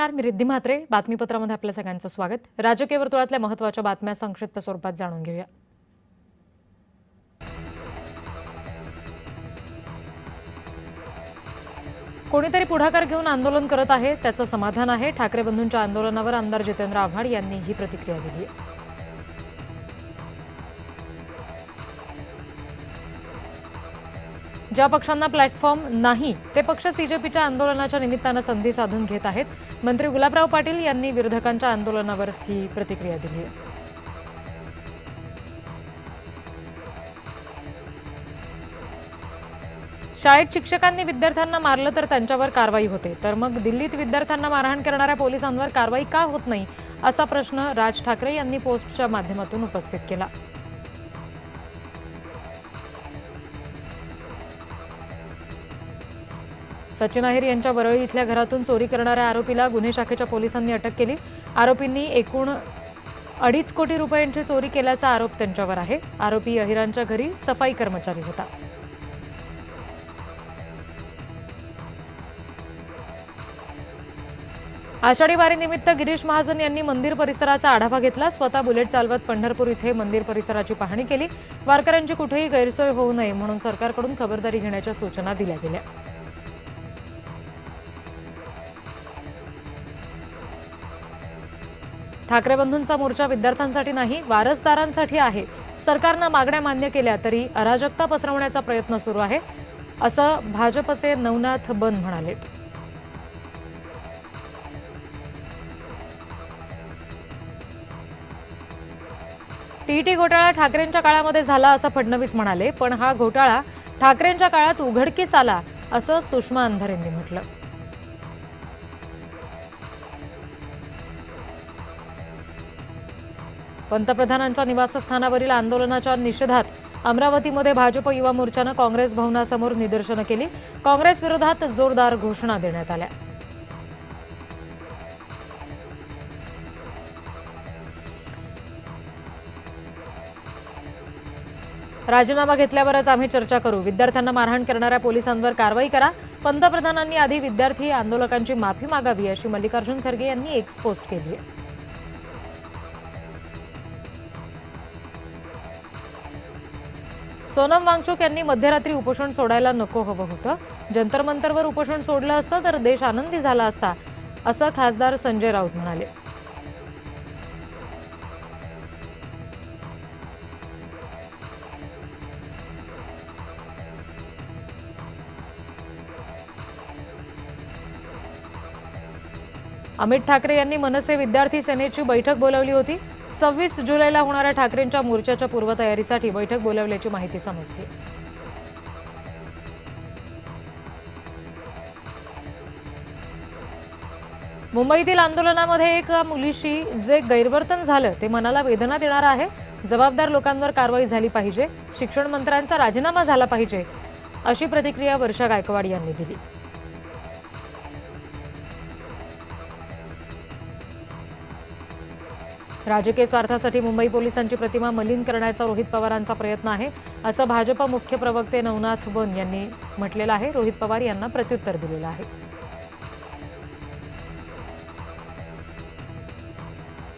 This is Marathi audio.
नमस्कार, मी रिद्धी म्हात्रे. बातमीपत्रामध्ये आपल्या सगळ्यांचं स्वागत. राजकीय वर्तुळातल्या महत्त्वाच्या बातम्या संक्षिप्त स्वरूपात जाणून घेऊया. कोणीतरी पुढाकार घेऊन आंदोलन करत आहे, त्याचं समाधान आहे. ठाकरे बंधूंच्या आंदोलनावर आमदार जितेंद्र आव्हाड यांनी ही प्रतिक्रिया दिली आहे. ज्या पक्षांना प्लॅटफॉर्म नाही ते पक्ष सीजेपीच्या आंदोलनाच्या निमित्तानं संधी साधून घेत आहेत. मंत्री गुलाबराव पाटील यांनी विरोधकांच्या आंदोलनावर ही प्रतिक्रिया दिली आहे. शाळेत शिक्षकांनी विद्यार्थ्यांना मारलं तर त्यांच्यावर कारवाई होते, तर मग दिल्लीत विद्यार्थ्यांना मारहाण करणाऱ्या पोलिसांवर कारवाई का होत नाही, असा प्रश्न राज ठाकरे यांनी पोस्टच्या माध्यमातून उपस्थित केला. सचिन अहिर यांच्या वरळी इथल्या घरातून चोरी करणाऱ्या आरोपीला गुन्हे शाखेच्या पोलिसांनी अटक केली. आरोपींनी एकूण 2.5 कोटी रुपयांची चोरी केल्याचा आरोप त्यांच्यावर आहे. आरोपी अहिरांच्या घरी सफाई कर्मचारी होता. आषाढी वारीनिमित्त गिरीश महाजन यांनी मंदिर परिसराचा आढावा घेतला. स्वतः बुलेट चालवत पंढरपूर इथे मंदिर परिसराची पाहणी केली. वारकऱ्यांची कुठेही गैरसोय होऊ नये म्हणून सरकारकडून खबरदारी घेण्याच्या सूचना दिल्या गेल्या. ठाकरे बंधूंचा मोर्चा विद्यार्थ्यांसाठी नाही, वारसदारांसाठी आहे. सरकारनं मागण्या मान्य केल्या तरी अराजकता पसरवण्याचा प्रयत्न सुरू आहे, असं भाजपचे नवनाथ बन म्हणाले. टीईटी घोटाळा ठाकरेंच्या काळामध्ये झाला असं फडणवीस म्हणाले, पण हा घोटाळा ठाकरेंच्या काळात उघडकीस आला असं सुषमा अंधारे यांनी म्हटलं. पंतप्रधानांच्या निवासस्थानावरील आंदोलनाच्या निषेधात अमरावतीमध्ये भाजप युवा मोर्चानं काँग्रेस भवनासमोर निदर्शनं केली. काँग्रेस विरोधात जोरदार घोषणा देण्यात आल्या. राजीनामा घेतल्यावरच आम्ही चर्चा करू. विद्यार्थ्यांना मारहाण करणाऱ्या पोलिसांवर कारवाई करा. पंतप्रधानांनी आधी विद्यार्थी आंदोलकांची माफी मागावी, अशी मल्लिकार्जुन खरगे यांनी एक पोस्ट केली आहे. सोनम वांगचुक यांनी मध्यरात्री उपोषण सोडायला नको हवं होतं. जंतर मंतरवर उपोषण सोडलं असतं तर देश आनंदी झाला असता, असं खासदार संजय राऊत म्हणाले. अमित ठाकरे यांनी मनसे विद्यार्थी सेनेची बैठक बोलावली होती. 26 जुलैला होणाऱ्या ठाकरेंच्या मोर्चाच्या पूर्वतयारीसाठी बैठक बोलावल्याची माहिती समजते. मुंबईतील आंदोलनामध्ये एका मुलीशी जे गैरवर्तन झालं ते मनाला वेदना देणारं आहे. जबाबदार लोकांवर कारवाई झाली पाहिजे. शिक्षण मंत्र्यांचा राजीनामा झाला पाहिजे, अशी प्रतिक्रिया वर्षा गायकवाड यांनी दिली. राजकीय स्वार्थासाठी मुंबई पोलिसांची प्रतिमा मलिन करण्याचा रोहित पवारांचा प्रयत्न आहे, असं भाजप मुख्य प्रवक्ते नवनाथ बन यांनी म्हटलेलं आहे. रोहित पवार यांना प्रत्युत्तर दिलेलं आहे.